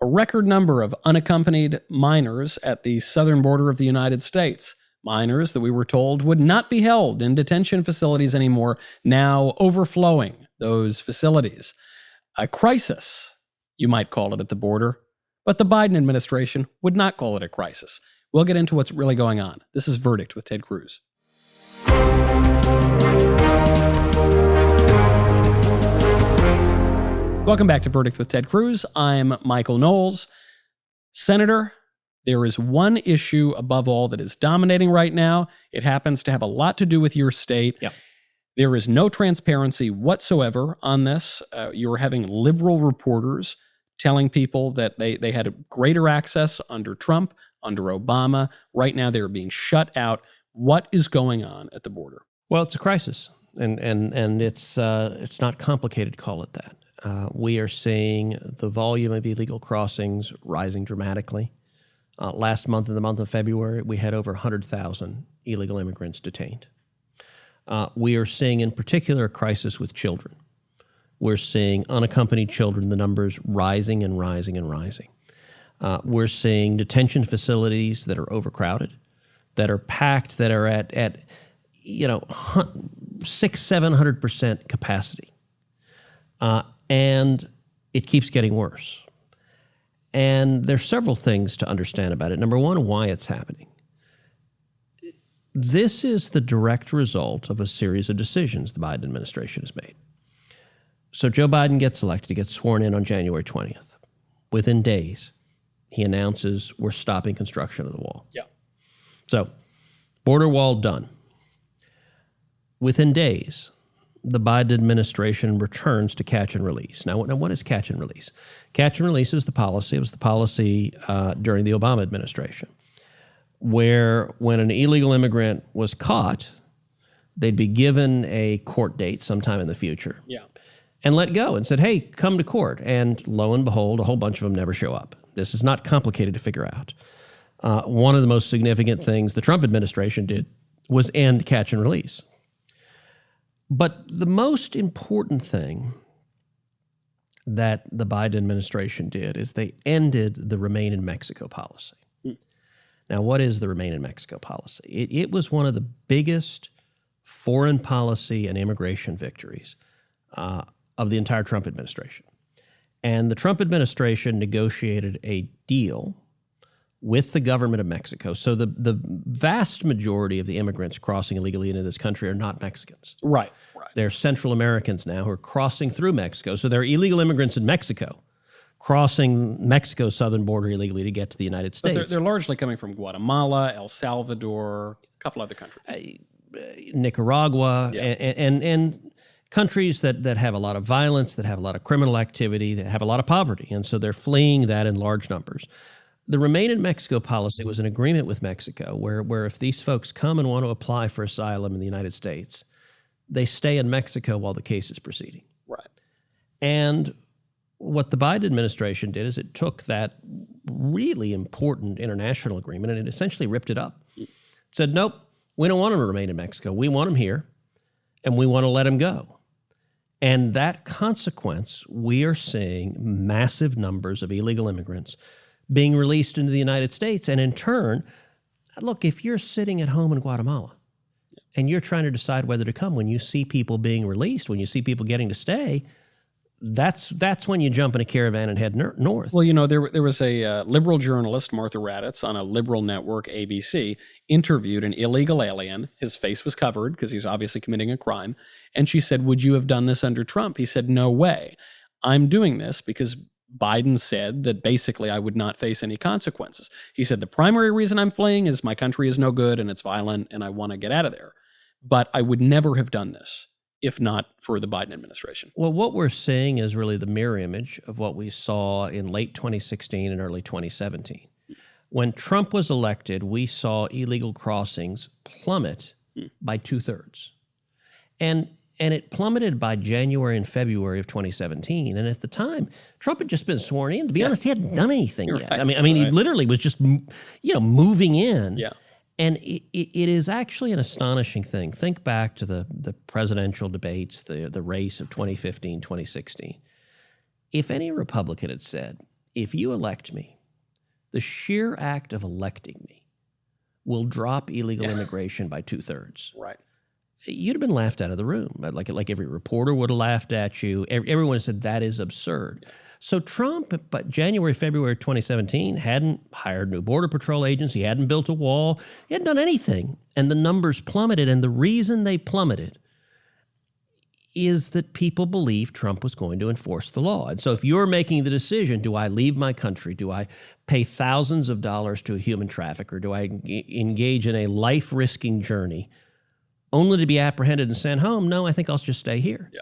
a record number of unaccompanied minors at the southern border of the United States. Minors that we were told would not be held in detention facilities anymore, now overflowing those facilities. A crisis, you might call it, at the border, but the Biden administration would not call it a crisis. We'll get into what's really going on. This is Verdict with Ted Cruz. Welcome back to Verdict with Ted Cruz. I'm Michael Knowles. Senator, there is one issue above all that is dominating right now. It happens to have a lot to do with your state. Yep. There is no transparency whatsoever on this. You're having liberal reporters telling people that they had a greater access under Trump, under Obama. Right now, they're being shut out. What is going on at the border? Well, it's a crisis, and it's not complicated to call it that. We are seeing the volume of illegal crossings rising dramatically. Last month, in the month of February, we had over 100,000 illegal immigrants detained. We are seeing, in particular, a crisis with children. We're seeing unaccompanied children, the numbers rising and rising and rising. We're seeing detention facilities that are overcrowded, that are packed, that are at 600-700% capacity. And it keeps getting worse. And there's several things to understand about it. Number one, why it's happening. This is the direct result of a series of decisions the Biden administration has made. So Joe Biden gets elected, he gets sworn in on January 20th. Within days, he announces we're stopping construction of the wall. Yeah. So, border wall done. Within days, the Biden administration returns to catch and release. Now, what is catch and release? Catch and release is the policy. It was the policy during the Obama administration, where when an illegal immigrant was caught, they'd be given a court date sometime in the future. Yeah. And let go and said, hey, come to court. And lo and behold, a whole bunch of them never show up. This is not complicated to figure out. One of the most significant things the Trump administration did was end catch and release. But the most important thing that the Biden administration did is they ended the Remain in Mexico policy. Now, what is the Remain in Mexico policy? It was one of the biggest foreign policy and immigration victories of the entire Trump administration. And the Trump administration negotiated a deal with the government of Mexico. So the vast majority of the immigrants crossing illegally into this country are not Mexicans. Right. They're Central Americans now who are crossing through Mexico. So they're illegal immigrants in Mexico crossing Mexico's southern border illegally to get to the United States. But they're largely coming from Guatemala, El Salvador, a couple other countries. Nicaragua, and countries that have a lot of violence, that have a lot of criminal activity, that have a lot of poverty. And so they're fleeing that in large numbers. The Remain in Mexico policy was an agreement with Mexico where if these folks come and want to apply for asylum in the United States, they stay in Mexico while the case is proceeding. Right. And what the Biden administration did is it took that really important international agreement and it essentially ripped it up. It said, nope, we don't want them to remain in Mexico. We want them here, and we want to let them go. And that consequence, we are seeing massive numbers of illegal immigrants being released into the United States. And in turn, look, if you're sitting at home in Guatemala and you're trying to decide whether to come, when you see people being released, when you see people getting to stay, that's when you jump in a caravan and head north. Well, there was a liberal journalist, Martha Raddatz, on a liberal network, ABC, interviewed an illegal alien. His face was covered because he's obviously committing a crime. And she said, would you have done this under Trump? He said, no way. I'm doing this because Biden said that basically I would not face any consequences. He said, the primary reason I'm fleeing is my country is no good and it's violent and I want to get out of there. But I would never have done this if not for the Biden administration. Well, what we're seeing is really the mirror image of what we saw in late 2016 and early 2017. When Trump was elected, we saw illegal crossings plummet by 2/3. And it plummeted by January and February of 2017. And at the time, Trump had just been sworn in. To be honest, he hadn't done anything yet. Right. I mean, he literally was just, moving in. Yeah. And it is actually an astonishing thing. Think back to the presidential debates, the race of 2015, 2016. If any Republican had said, if you elect me, the sheer act of electing me will drop illegal immigration by 2/3. Right. You'd have been laughed out of the room. Like every reporter would have laughed at you. Everyone said that is absurd. So Trump, but January, February 2017, hadn't hired new Border Patrol agents. He hadn't built a wall. He hadn't done anything. And the numbers plummeted. And the reason they plummeted is that people believed Trump was going to enforce the law. And so if you're making the decision, do I leave my country? Do I pay thousands of dollars to a human trafficker? Do I engage in a life-risking journey only to be apprehended and sent home? No, I think I'll just stay here. Yeah.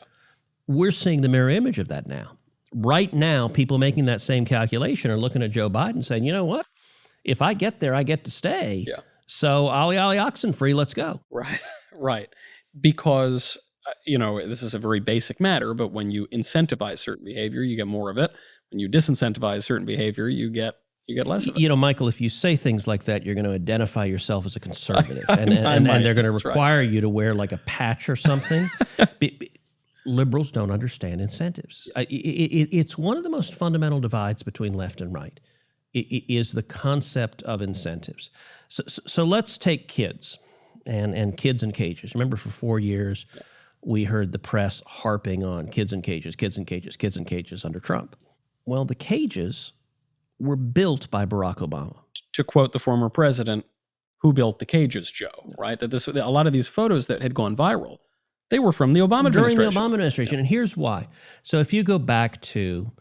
We're seeing the mirror image of that now. Right now, people making that same calculation are looking at Joe Biden saying, you know what? If I get there, I get to stay. Yeah. So ollie, ollie, oxen free, let's go. Right, right. Because, this is a very basic matter, but when you incentivize certain behavior, you get more of it. When you disincentivize certain behavior, you get less of it. Michael, if you say things like that, you're going to identify yourself as a conservative. and they're going to require you to wear like a patch or something. Liberals don't understand incentives. It's one of the most fundamental divides between left and right. It is the concept of incentives. So let's take kids and kids in cages. Remember, for 4 years, we heard the press harping on kids in cages, kids in cages, kids in cages under Trump. Well, the cages were built by Barack Obama. To quote the former president, who built the cages, Joe, right? That a lot of these photos that had gone viral, they were from the Obama administration. During the Obama administration, and here's why. So if you go back to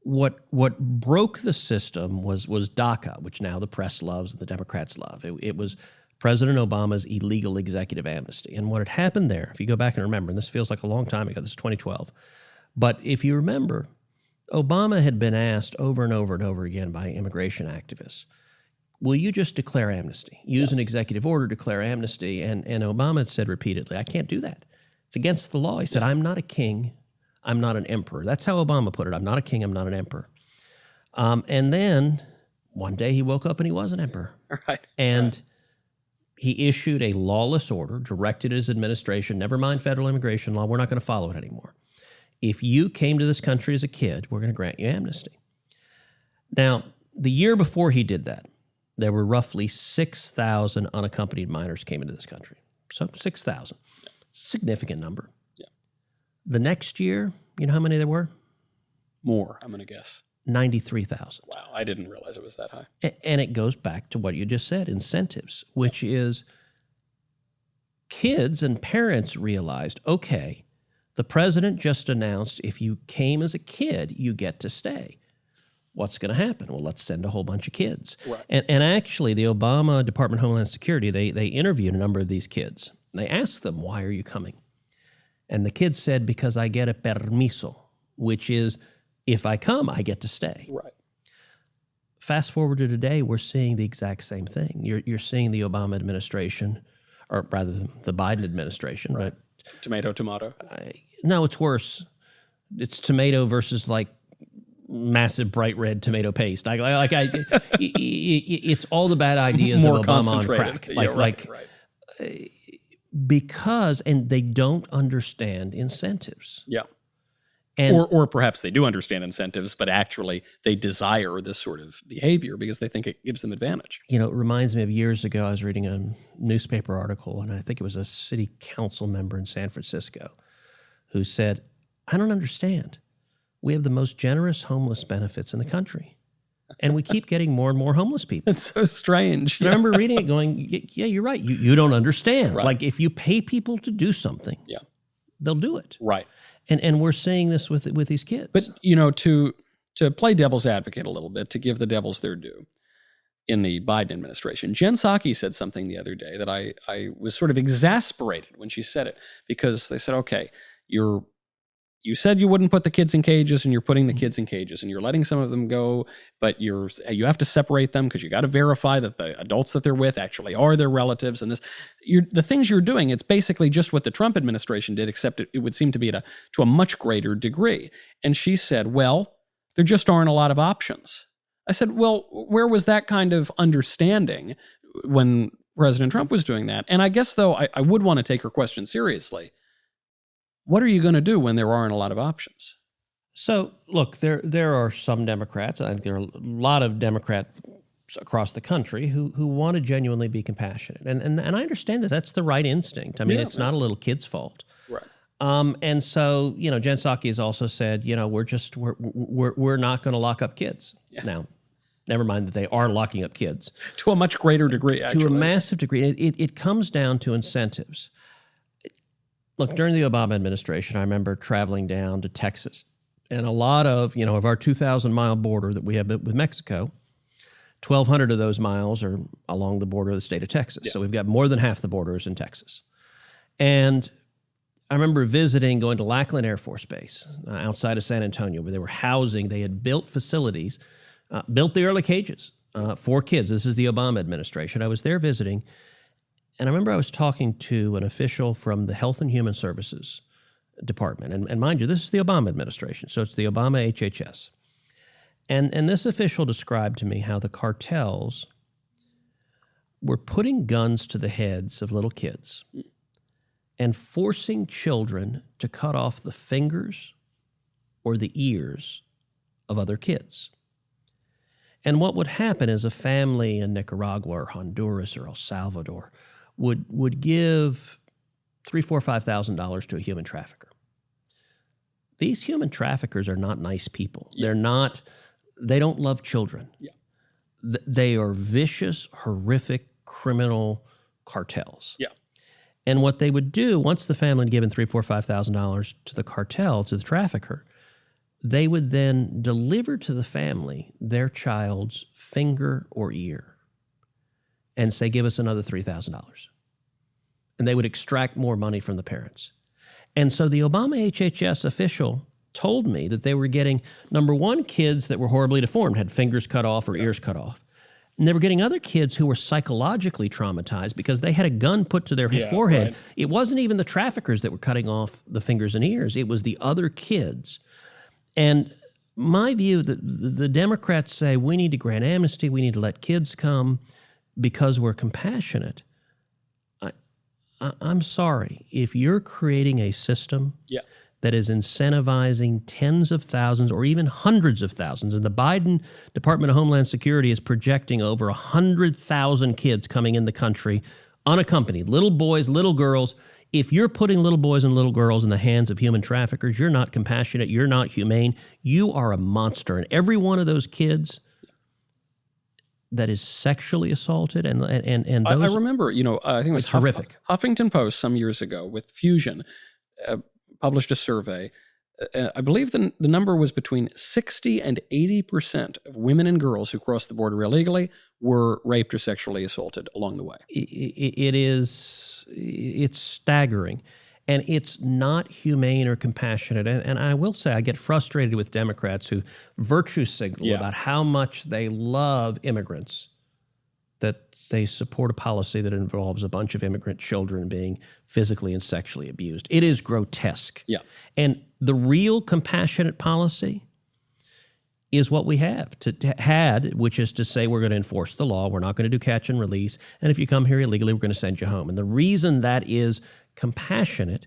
what broke the system was DACA, which now the press loves and the Democrats love. It was President Obama's illegal executive amnesty. And what had happened there, if you go back and remember, and this feels like a long time ago, this is 2012, but if you remember, Obama had been asked over and over and over again by immigration activists, will you just declare amnesty? Use an executive order, declare amnesty. And Obama had said repeatedly, I can't do that. It's against the law. He said, I'm not a king. I'm not an emperor. That's how Obama put it. I'm not a king. I'm not an emperor. And then one day he woke up and he was an emperor. Right. And he issued a lawless order, directed his administration, never mind federal immigration law, we're not going to follow it anymore. If you came to this country as a kid, we're going to grant you amnesty. Now, the year before he did that, there were roughly 6,000 unaccompanied minors came into this country. So 6,000. Yeah. Significant number. Yeah. The next year, you know how many there were? More, I'm going to guess. 93,000. Wow, I didn't realize it was that high. And it goes back to what you just said, incentives, which is kids and parents realized, okay, the president just announced if you came as a kid, you get to stay. What's going to happen? Well, let's send a whole bunch of kids. Right. And actually, the Obama Department of Homeland Security, they interviewed a number of these kids. They asked them, why are you coming? And the kids said, because I get a permiso, which is, if I come, I get to stay. Right. Fast forward to today, we're seeing the exact same thing. You're seeing the Obama administration, or rather the Biden administration. Right. But tomato. No, it's worse. It's tomato versus like massive bright red tomato paste. It's all the bad ideas More of Obama on crack. Right. Because, and they don't understand incentives. Yeah. And, or perhaps they do understand incentives, but actually they desire this sort of behavior because they think it gives them advantage. You know, it reminds me of years ago, I was reading a newspaper article, and I think it was a city council member in San Francisco who said, I don't understand. We have the most generous homeless benefits in the country, and we keep getting more and more homeless people. It's so strange. And I remember reading it going, yeah, you're right. You don't understand. Right. Like if you pay people to do something, they'll do it. Right. And we're seeing this with these kids. But, you know, to play devil's advocate a little bit, to give the devils their due, in the Biden administration, Jen Psaki said something the other day that I was sort of exasperated when she said it, because they said, okay, you said you wouldn't put the kids in cages, and you're putting the kids in cages, and you're letting some of them go, but you have to separate them because you got to verify that the adults that they're with actually are their relatives. And the things you're doing, it's basically just what the Trump administration did, except it would seem to be to a much greater degree. And she said, well, there just aren't a lot of options. I said, well, where was that kind of understanding when President Trump was doing that? And I guess, though, I would want to take her question seriously. What are you going to do when there aren't a lot of options? So, look, there are some Democrats, I think there are a lot of Democrats across the country who want to genuinely be compassionate. And I understand that that's the right instinct. I mean, it's not a little kid's fault. Right. And so, Jen Psaki has also said, we're not going to lock up kids. Yeah. Now, never mind that they are locking up kids. To a much greater degree, actually. To a massive degree. It comes down to incentives. Look, during the Obama administration, I remember traveling down to Texas. And a lot of our 2,000-mile border that we have with Mexico, 1,200 of those miles are along the border of the state of Texas. Yeah. So we've got more than half the borders in Texas. And I remember going to Lackland Air Force Base outside of San Antonio, where they had built facilities, built the early cages for kids. This is the Obama administration. I was there visiting, and I remember I was talking to an official from the Health and Human Services Department. And mind you, this is the Obama administration, so it's the Obama HHS. And this official described to me how the cartels were putting guns to the heads of little kids and forcing children to cut off the fingers or the ears of other kids. And what would happen is a family in Nicaragua or Honduras or El Salvador would give $3,000, $4,000, $5,000 to a human trafficker. These human traffickers are not nice people. Yeah. They don't love children. Yeah. They are vicious, horrific, criminal cartels. Yeah. And what they would do, once the family had given $3,000, $4,000, $5,000 to the cartel, to the trafficker, they would then deliver to the family their child's finger or ear and say, give us another $3,000. And they would extract more money from the parents. And so the Obama HHS official told me that they were getting, number one, kids that were horribly deformed, had fingers cut off or ears cut off. And they were getting other kids who were psychologically traumatized because they had a gun put to their forehead. Right. It wasn't even the traffickers that were cutting off the fingers and ears. It was the other kids. And my view, that the Democrats say we need to grant amnesty, we need to let kids come because we're compassionate. I'm sorry. If you're creating a system that is incentivizing tens of thousands or even hundreds of thousands, and the Biden Department of Homeland Security is projecting over 100,000 kids coming in the country unaccompanied, little boys, little girls. If you're putting little boys and little girls in the hands of human traffickers, you're not compassionate, you're not humane, you are a monster. And every one of those kids that is sexually assaulted and those, I remember, I think it was horrific. Huffington Post some years ago with Fusion published a survey. I believe the number was between 60 and 80% of women and girls who crossed the border illegally were raped or sexually assaulted along the way. It's staggering. And it's not humane or compassionate. And I will say I get frustrated with Democrats who virtue signal about how much they love immigrants, that they support a policy that involves a bunch of immigrant children being physically and sexually abused. It is grotesque. Yeah. And the real compassionate policy is what we had, which is to say we're going to enforce the law. We're not going to do catch and release. And if you come here illegally, we're going to send you home. And the reason that is compassionate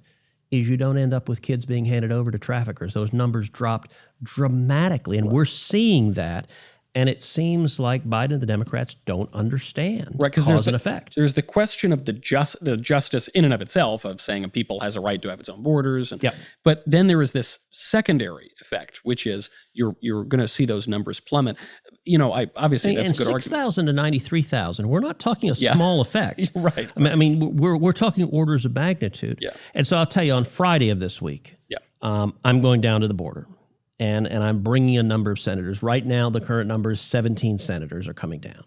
is you don't end up with kids being handed over to traffickers. Those numbers dropped dramatically, and we're seeing that. And it seems like Biden and the Democrats don't understand cause and effect. There's the question of the justice in and of itself of saying a people has a right to have its own borders. But then there is this secondary effect, which is you're going to see those numbers plummet. Obviously that's a good argument. 6,000 to 93,000. We're not talking a small effect. Right. I mean, we're talking orders of magnitude. Yeah. And so I'll tell you, on Friday of this week, I'm going down to the border. And I'm bringing a number of senators. Right now, the current number is 17 senators are coming down.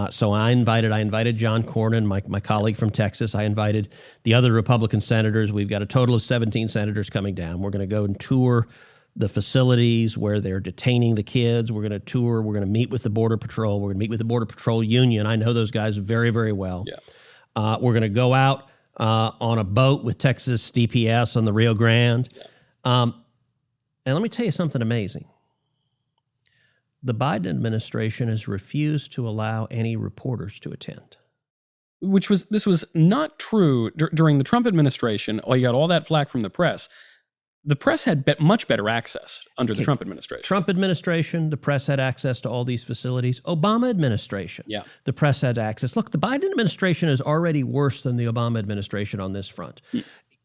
So I invited John Cornyn, my colleague from Texas. I invited the other Republican senators. We've got a total of 17 senators coming down. We're going to go and tour the facilities where they're detaining the kids. We're going to meet with the Border Patrol. We're going to meet with the Border Patrol Union. I know those guys very, very well. Yeah. We're going to go out on a boat with Texas DPS on the Rio Grande. Yeah. And let me tell you something amazing. The Biden administration has refused to allow any reporters to attend. This was not true during the Trump administration. You got all that flack from the press. the press had much better access under the Trump administration. Trump administration, the press had access to all these facilities. Obama administration, the press had access. Look, the Biden administration is already worse than the Obama administration on this front.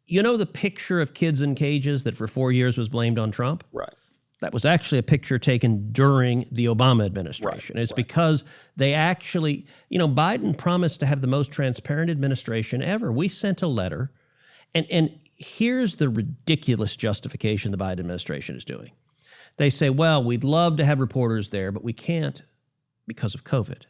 You know the picture of kids in cages that for 4 years was blamed on Trump? Right. That was actually a picture taken during the Obama administration. It's because they actually, Biden promised to have the most transparent administration ever. We sent a letter, and here's the ridiculous justification the Biden administration is doing. They say, well, we'd love to have reporters there, but we can't because of COVID.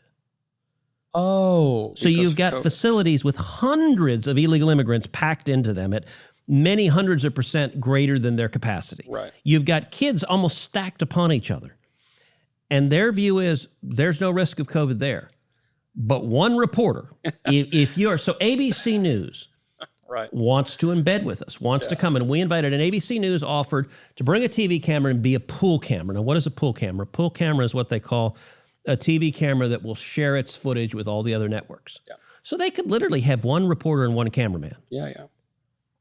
Oh. So you've got facilities with hundreds of illegal immigrants packed into them at many hundreds of % greater than their capacity. Right. You've got kids almost stacked upon each other. And their view is there's no risk of COVID there. But one reporter, so ABC News wants to embed with us, wants to come. And we invited, and ABC News offered to bring a TV camera and be a pool camera. Now, what is a pool camera? A pool camera is what they call a TV camera that will share its footage with all the other networks. Yeah. So they could literally have one reporter and one cameraman. Yeah.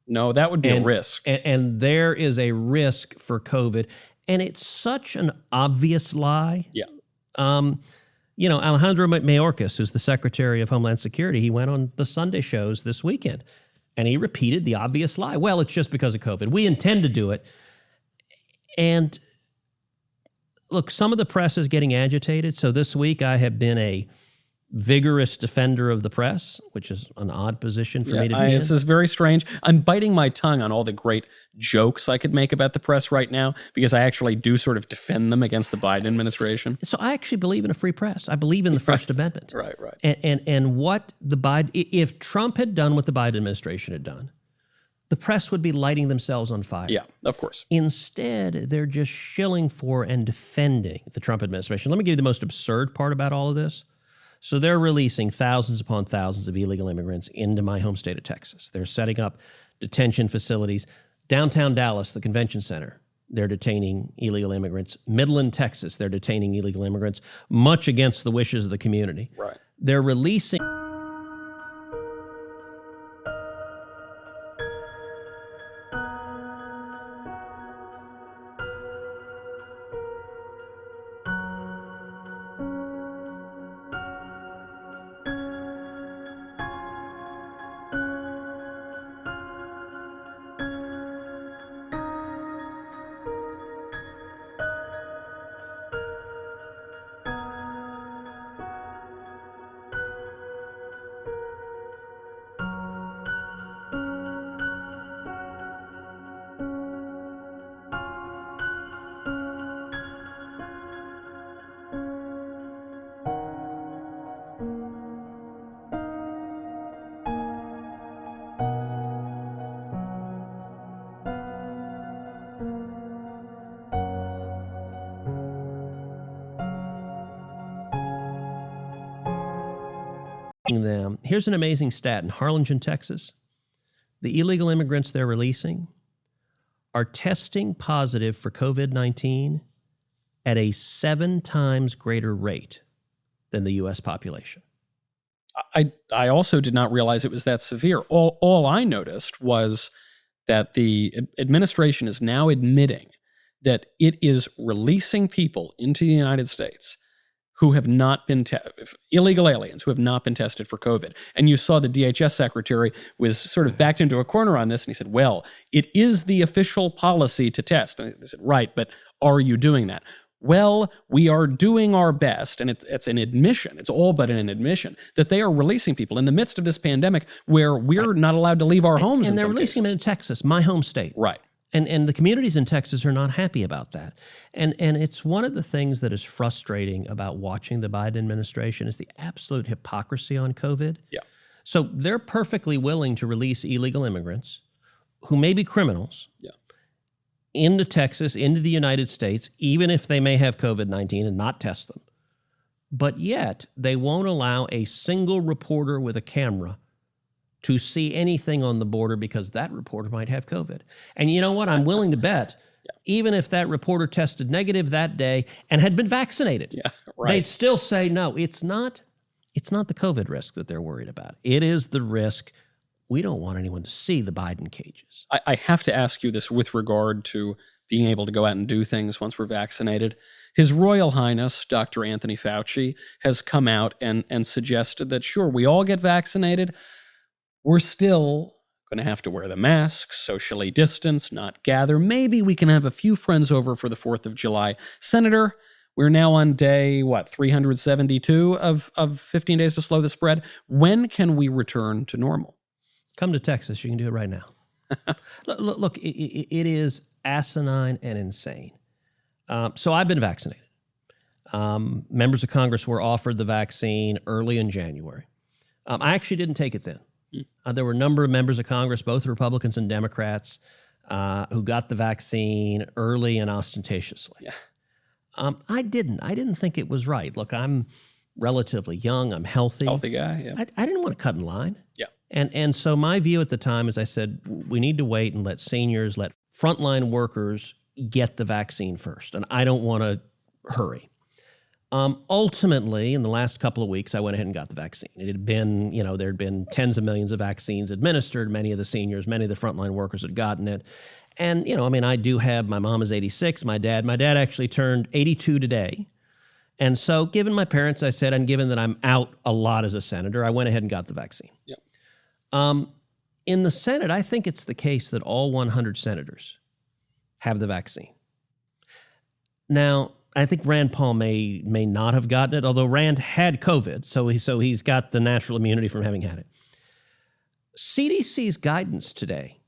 No, that would be a risk. And there is a risk for COVID. And it's such an obvious lie. Yeah. Alejandro Mayorkas, who's the Secretary of Homeland Security, he went on the Sunday shows this weekend, and he repeated the obvious lie. Well, it's just because of COVID. We intend to do it. And look, some of the press is getting agitated. So this week I have been a vigorous defender of the press, which is an odd position for me to be in. This is very strange. I'm biting my tongue on all the great jokes I could make about the press right now because I actually do sort of defend them against the Biden administration. So I actually believe in a free press. I believe in the First Amendment. Right. And what the Biden, if Trump had done what the Biden administration had done, the press would be lighting themselves on fire. Yeah, of course. Instead, they're just shilling for and defending the Trump administration. Let me give you the most absurd part about all of this. So they're releasing thousands upon thousands of illegal immigrants into my home state of Texas. They're setting up detention facilities. Downtown Dallas, the convention center, they're detaining illegal immigrants. Midland, Texas, they're detaining illegal immigrants, much against the wishes of the community. Right. They're releasing... them. Here's an amazing stat. In Harlingen, Texas, the illegal immigrants they're releasing are testing positive for COVID-19 at a 7 times greater rate than the U.S. population. I also did not realize it was that severe. All I noticed was that the administration is now admitting that it is releasing people into the United States who have not been illegal aliens who have not been tested for COVID. And you saw the DHS secretary was sort of backed into a corner on this, and he said, well, it is the official policy to test. And I said, right, but are you doing that? Well, we are doing our best, and it's an admission, it's all but an admission, that they are releasing people in the midst of this pandemic where we're not allowed to leave our homes. And they're releasing them in Texas, my home state. Right. And the communities in Texas are not happy about that. And it's one of the things that is frustrating about watching the Biden administration is the absolute hypocrisy on COVID. Yeah. So they're perfectly willing to release illegal immigrants who may be criminals into Texas, into the United States, even if they may have COVID-19 and not test them. But yet they won't allow a single reporter with a camera to see anything on the border because that reporter might have COVID. And you know what? I'm willing to bet, even if that reporter tested negative that day and had been vaccinated, they'd still say, no, it's not the COVID risk that they're worried about. It is the risk we don't want anyone to see the Biden cages. I have to ask you this with regard to being able to go out and do things once we're vaccinated. His Royal Highness, Dr. Anthony Fauci, has come out and suggested that, sure, we all get vaccinated. We're still going to have to wear the masks, socially distance, not gather. Maybe we can have a few friends over for the 4th of July. Senator, we're now on day, 372 of 15 days to slow the spread. When can we return to normal? Come to Texas. You can do it right now. Look, it is asinine and insane. So I've been vaccinated. Members of Congress were offered the vaccine early in January. I actually didn't take it then. There were a number of members of Congress, both Republicans and Democrats, who got the vaccine early and ostentatiously. Yeah. I didn't think it was right. Look, I'm relatively young. I'm healthy. Healthy guy, yeah. I didn't want to cut in line. Yeah. And so my view at the time is I said, we need to wait and let seniors, let frontline workers get the vaccine first. And I don't want to hurry. Ultimately, in the last couple of weeks, I went ahead and got the vaccine. It had been, there had been tens of millions of vaccines administered. Many of the seniors, many of the frontline workers had gotten it. And, I do have, my mom is 86, my dad actually turned 82 today. And so given my parents, I said, and given that I'm out a lot as a senator, I went ahead and got the vaccine. Yep. In the Senate, I think it's the case that all 100 senators have the vaccine. Now, I think Rand Paul may not have gotten it, although Rand had COVID, so he's got the natural immunity from having had it. CDC's guidance today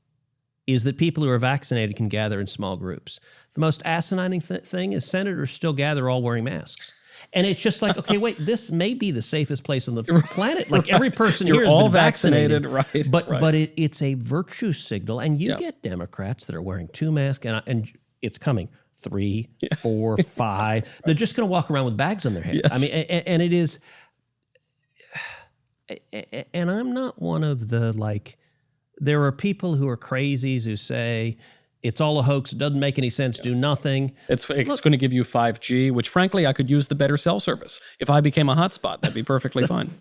is that people who are vaccinated can gather in small groups. The most asinine thing is senators still gather all wearing masks. And it's just like, okay, wait, this may be the safest place on the planet. Like every person here is all vaccinated, right? But it's a virtue signal, and you get Democrats that are wearing 2 masks, and it's coming 3, 4, 5. They're just going to walk around with bags on their head. Yes. I mean, and it is, and I'm not one of the there are people who are crazies who say, it's all a hoax. It doesn't make any sense. Do nothing. It's going to give you 5G, which frankly, I could use the better cell service. If I became a hotspot, that'd be perfectly fine.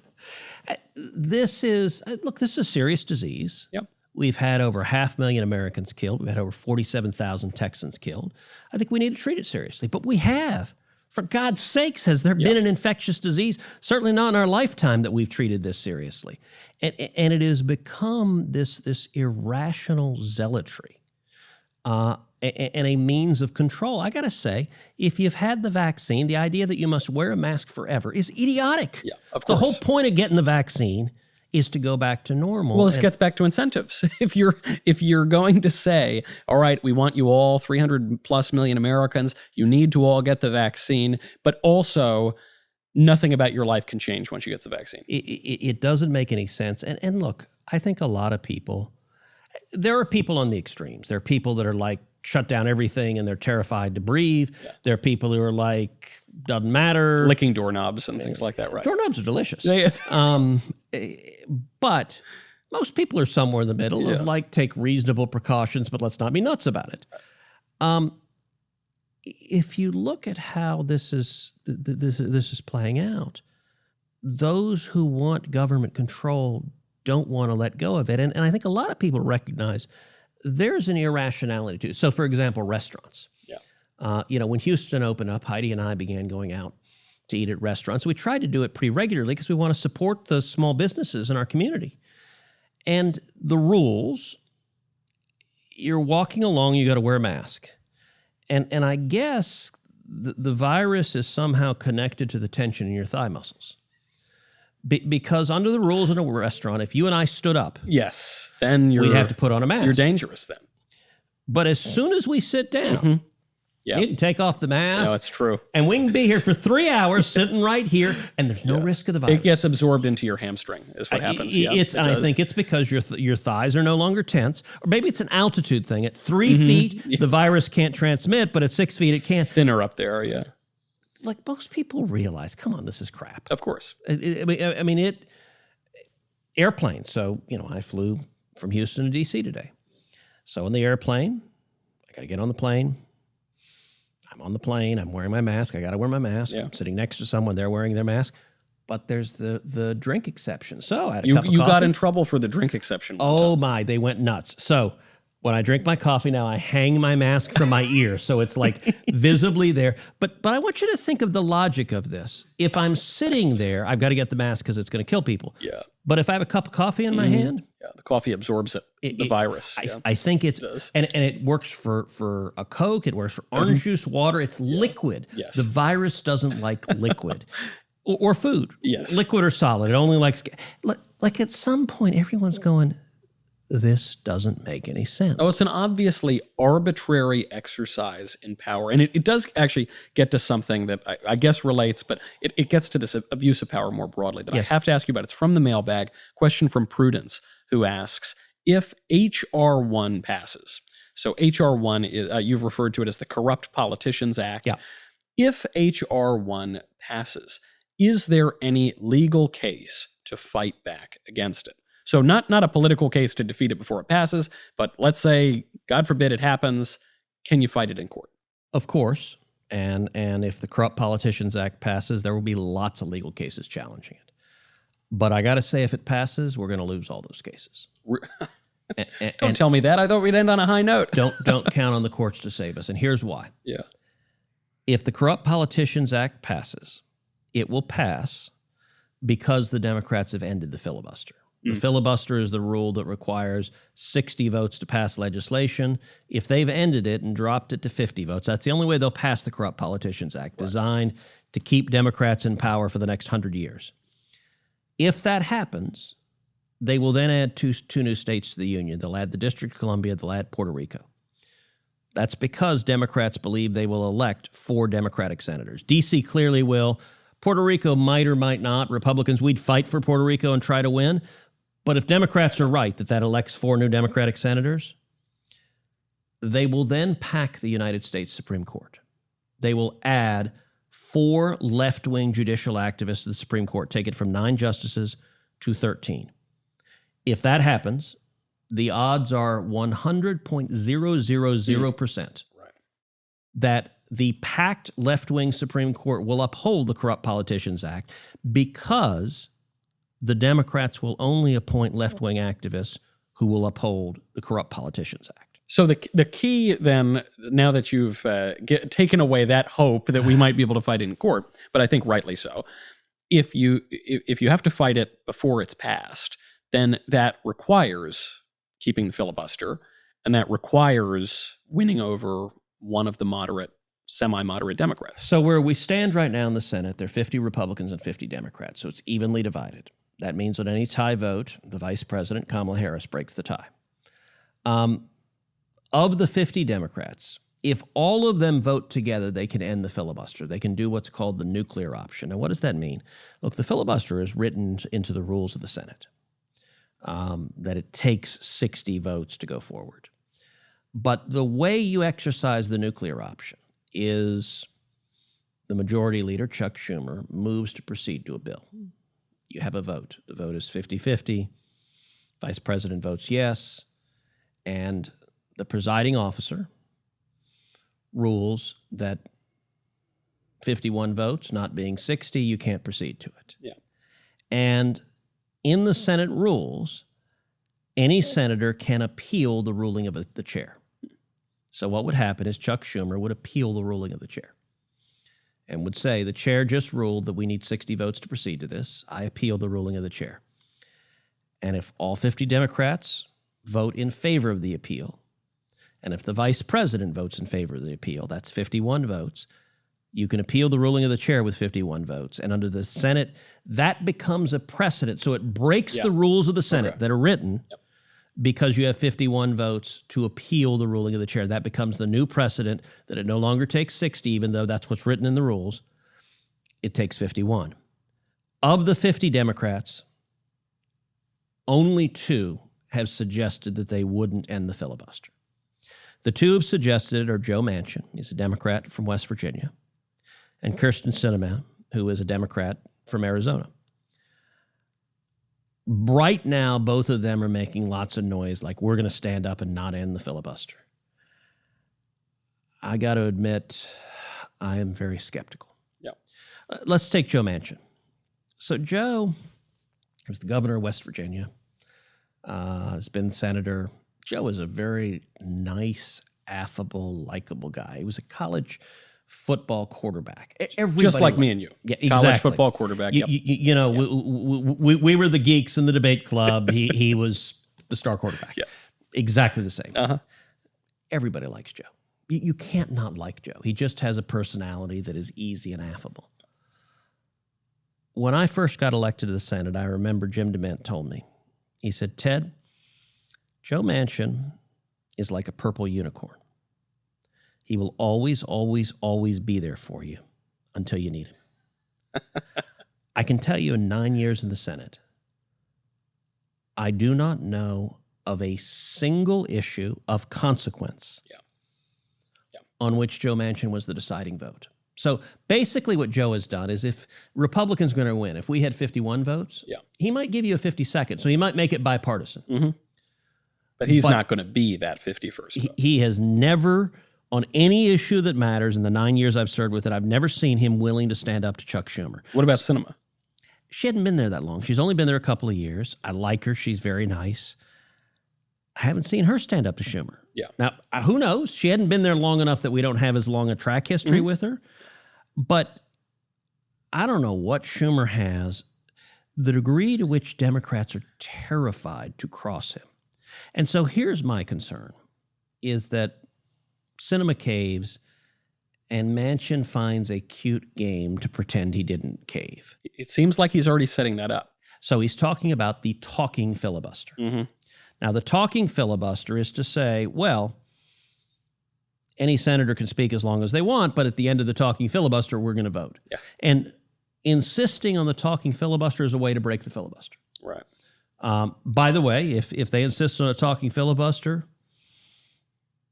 This is a serious disease. Yep. We've had over 500,000 Americans killed. We've had over 47,000 Texans killed. I think we need to treat it seriously. But we have. For God's sakes, has there been an infectious disease? Certainly not in our lifetime that we've treated this seriously. And it has become this irrational zealotry. And a means of control. I got to say, if you've had the vaccine, the idea that you must wear a mask forever is idiotic. Yeah, of course. The whole point of getting the vaccine is to go back to normal. Well, this gets back to incentives. If you're going to say, all right, we want you all 300 plus million Americans, you need to all get the vaccine, but also nothing about your life can change once you get the vaccine. It doesn't make any sense. And look, I think a lot of people, there are people on the extremes. There are people that are shut down everything and they're terrified to breathe. Yeah. There are people who are doesn't matter. Licking doorknobs and things like that, right? Doorknobs are delicious. But most people are somewhere in the middle of take reasonable precautions, but let's not be nuts about it. If you look at how this is playing out, those who want government control don't want to let go of it. And I think a lot of people recognize there's an irrationality to it. So, for example, restaurants. Yeah. When Houston opened up, Heidi and I began going out to eat at restaurants. We tried to do it pretty regularly because we want to support the small businesses in our community. And the rules, you're walking along, you got to wear a mask. And I guess the virus is somehow connected to the tension in your thigh muscles. Because under the rules in a restaurant, if you and I stood up, yes, then we'd have to put on a mask. You're dangerous then. But as soon as we sit down, you can take off the mask. No, it's true. And we can be here for 3 hours sitting right here, and there's no risk of the virus. It gets absorbed into your hamstring is what happens. I think it's because your thighs are no longer tense, or maybe it's an altitude thing. At 3 feet, the virus can't transmit, but at 6 feet, it can. Thinner up there, yeah. Most people realize, come on, this is crap. Of course. Airplane. So, I flew from Houston to D.C. today. So in the airplane, I got to get on the plane. I'm on the plane. I'm wearing my mask. I got to wear my mask. Yeah. I'm sitting next to someone. They're wearing their mask. But there's the drink exception. So I had a You cup of you coffee. got in trouble for the drink exception. One Oh time. my, they went nuts. So when I drink my coffee now, I hang my mask from my ear, so it's like visibly there. But I want you to think of the logic of this. If I'm sitting there, I've got to get the mask because it's going to kill people. Yeah. But if I have a cup of coffee in my hand, Yeah, the coffee absorbs the virus. I think it's and it works for a Coke. It works for orange juice, water. It's liquid. Yes. The virus doesn't like liquid or food. Yes. Liquid or solid. It only likes like at some point everyone's going, this doesn't make any sense. Oh, it's an obviously arbitrary exercise in power. And it does actually get to something that I guess relates, but it gets to this abuse of power more broadly that Yes. I have to ask you about. It's from the mailbag. Question from Prudence, who asks, if H.R. 1 passes, so H.R. 1, you've referred to it as the Corrupt Politicians Act. Yeah. If H.R. 1 passes, is there any legal case to fight back against it? So not a political case to defeat it before it passes, but let's say, God forbid it happens, can you fight it in court? Of course. And if the Corrupt Politicians Act passes, there will be lots of legal cases challenging it. But I got to say, if it passes, we're going to lose all those cases. Don't tell me that. I thought we'd end on a high note. Don't count on the courts to save us. And here's why. Yeah. If the Corrupt Politicians Act passes, it will pass because the Democrats have ended the filibuster. The filibuster is the rule that requires 60 votes to pass legislation. If they've ended it and dropped it to 50 votes, that's the only way they'll pass the Corrupt Politicians Act, designed to keep Democrats in power for the next 100 years. If that happens, they will then add two new states to the Union. They'll add the District of Columbia, they'll add Puerto Rico. That's because Democrats believe they will elect 4 Democratic senators. D.C. clearly will. Puerto Rico might or might not. Republicans, we'd fight for Puerto Rico and try to win. But if Democrats are right that elects 4 new Democratic senators, they will then pack the United States Supreme Court. They will add 4 left-wing judicial activists to the Supreme Court, take it from 9 justices to 13. If that happens, the odds are 100.000% that the packed left-wing Supreme Court will uphold the Corrupt Politicians Act because the Democrats will only appoint left-wing activists who will uphold the Corrupt Politicians Act. So the key then, now that you've taken away that hope that we might be able to fight in court, but I think rightly so, if you have to fight it before it's passed, then that requires keeping the filibuster, and that requires winning over one of the moderate, semi-moderate Democrats. So where we stand right now in the Senate, there are 50 Republicans and 50 Democrats, so it's evenly divided. That means on any tie vote, the Vice President, Kamala Harris, breaks the tie. Of the 50 Democrats, if all of them vote together, they can end the filibuster. They can do what's called the nuclear option. Now, what does that mean? Look, the filibuster is written into the rules of the Senate, that it takes 60 votes to go forward. But the way you exercise the nuclear option is the majority leader, Chuck Schumer, moves to proceed to a bill. You have a vote. The vote is 50-50. Vice President votes yes, and the presiding officer rules that 51 votes, not being 60, you can't proceed to it. Yeah. And in the Senate rules, any senator can appeal the ruling of the chair. So what would happen is Chuck Schumer would appeal the ruling of the chair and would say, the chair just ruled that we need 60 votes to proceed to this. I appeal the ruling of the chair. And if all 50 Democrats vote in favor of the appeal, and if the vice president votes in favor of the appeal, that's 51 votes, you can appeal the ruling of the chair with 51 votes. And under the Senate, that becomes a precedent. So it breaks the rules of the Senate that are written because you have 51 votes to appeal the ruling of the chair. That becomes the new precedent that it no longer takes 60, even though that's what's written in the rules. It takes 51. Of the 50 Democrats, only 2 have suggested that they wouldn't end the filibuster. The 2 who've suggested are Joe Manchin, he's a Democrat from West Virginia, and Kyrsten Sinema, who is a Democrat from Arizona. Right now, both of them are making lots of noise, like we're going to stand up and not end the filibuster. I got to admit, I am very skeptical. Yeah. Let's take Joe Manchin. So Joe was the governor of West Virginia, has been senator. Joe is a very nice, affable, likable guy. He was a college football quarterback. Everybody Just like me and you. Yeah, exactly. College football quarterback. Yep. You know, we were the geeks in the debate club. He was the star quarterback. Yeah. Exactly the same. Uh-huh. Everybody likes Joe. You can't not like Joe. He just has a personality that is easy and affable. When I first got elected to the Senate, I remember Jim DeMint told me, he said, Ted, Joe Manchin is like a purple unicorn. He will always, always, always be there for you until you need him. I can tell you in 9 years in the Senate, I do not know of a single issue of consequence on which Joe Manchin was the deciding vote. So basically what Joe has done is if Republicans are going to win, if we had 51 votes, he might give you a 52nd. So he might make it bipartisan. Mm-hmm. But he's not going to be that 51st vote. He has never, on any issue that matters in the 9 years I've served with it, I've never seen him willing to stand up to Chuck Schumer. What about Sinema? She hadn't been there that long. She's only been there a couple of years. I like her. She's very nice. I haven't seen her stand up to Schumer. Yeah. Now, who knows? She hadn't been there long enough that we don't have as long a track history with her. But I don't know what Schumer has, the degree to which Democrats are terrified to cross him. And so here's my concern, is that Sinema caves and Manchin finds a cute game to pretend he didn't cave. It seems like he's already setting that up. So he's talking about the talking filibuster. Mm-hmm. Now, the talking filibuster is to say, well, any senator can speak as long as they want, but at the end of the talking filibuster, we're going to vote. Yeah. And insisting on the talking filibuster is a way to break the filibuster. Right. By the way, if they insist on a talking filibuster,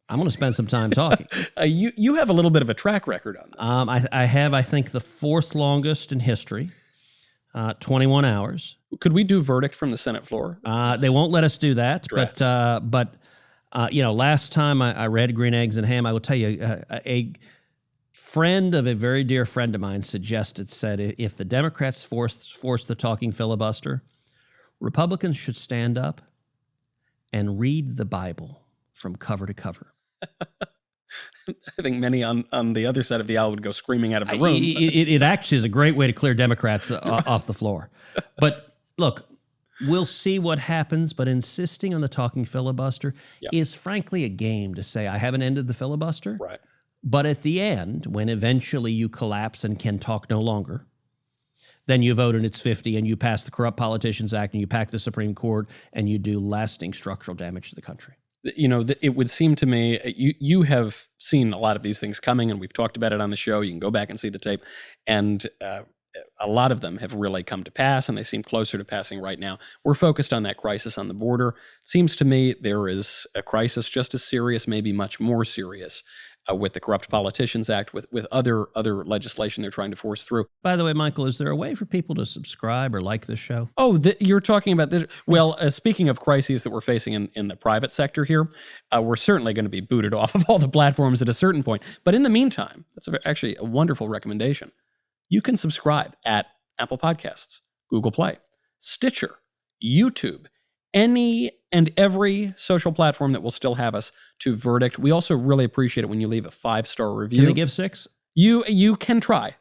I'm going to spend some time talking. You have a little bit of a track record on this. I have, I think, the fourth longest in history, 21 hours. Could we do verdict from the Senate floor? They won't let us do that. Drats. But you know, last time I read Green Eggs and Ham, I will tell you, a friend of a very dear friend of mine said, if the Democrats force the talking filibuster, Republicans should stand up and read the Bible from cover to cover. I think many on the other side of the aisle would go screaming out of the room. It actually is a great way to clear Democrats off the floor. But look, we'll see what happens, but insisting on the talking filibuster is frankly a game to say, I haven't ended the filibuster. Right. But at the end, when eventually you collapse and can talk no longer, then you vote and it's 50 and you pass the Corrupt Politicians Act and you pack the Supreme Court and you do lasting structural damage to the country. You know, it would seem to me, you have seen a lot of these things coming, and we've talked about it on the show. You can go back and see the tape. And a lot of them have really come to pass, and they seem closer to passing right now. We're focused on that crisis on the border. It seems to me there is a crisis just as serious, maybe much more serious, with the Corrupt Politicians Act, with other legislation they're trying to force through. By the way, Michael, is there a way for people to subscribe or like this show? Oh, you're talking about this. Well, speaking of crises that we're facing in the private sector here, we're certainly going to be booted off of all the platforms at a certain point. But in the meantime, that's actually a wonderful recommendation. You can subscribe at Apple Podcasts, Google Play, Stitcher, YouTube, any and every social platform that will still have us, to Verdict. We also really appreciate it when you leave a 5-star review. Can they give 6? You can try.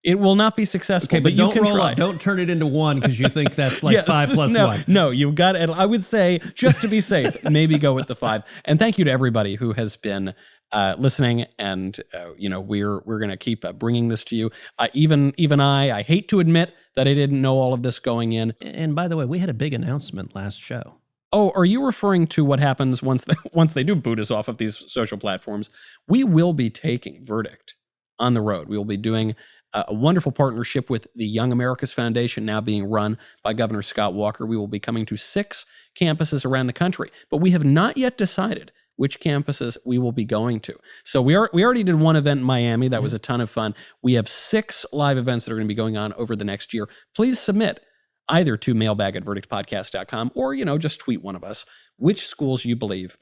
It will not be successful, okay, but you don't can roll try. Up. Don't turn it into 1 because you think that's like 5 plus 1. No, you've got it. I would say, just to be safe, maybe go with the 5. And thank you to everybody who has been listening. And we're going to keep bringing this to you. Even I hate to admit that I didn't know all of this going in. And by the way, we had a big announcement last show. Oh, are you referring to what happens once they do boot us off of these social platforms? We will be taking Verdict on the road. We will be doing a wonderful partnership with the Young America's Foundation, now being run by Governor Scott Walker. We will be coming to 6 campuses around the country, but we have not yet decided which campuses we will be going to. So we already did one event in Miami. That was a ton of fun. We have 6 live events that are going to be going on over the next year. Please submit either to mailbag@verdictpodcast.com or, just tweet one of us which schools you believe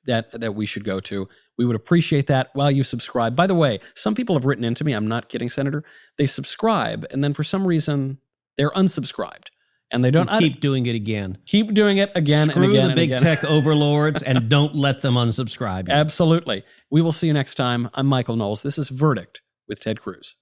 that we should go to. We would appreciate that while you subscribe. By the way, some people have written into me, I'm not kidding, Senator. They subscribe, and then for some reason, They're unsubscribed. And they don't Keep doing it again. Keep doing it again Screw and again. the big tech overlords and don't let them unsubscribe you. Absolutely. We will see you next time. I'm Michael Knowles. This is Verdict with Ted Cruz.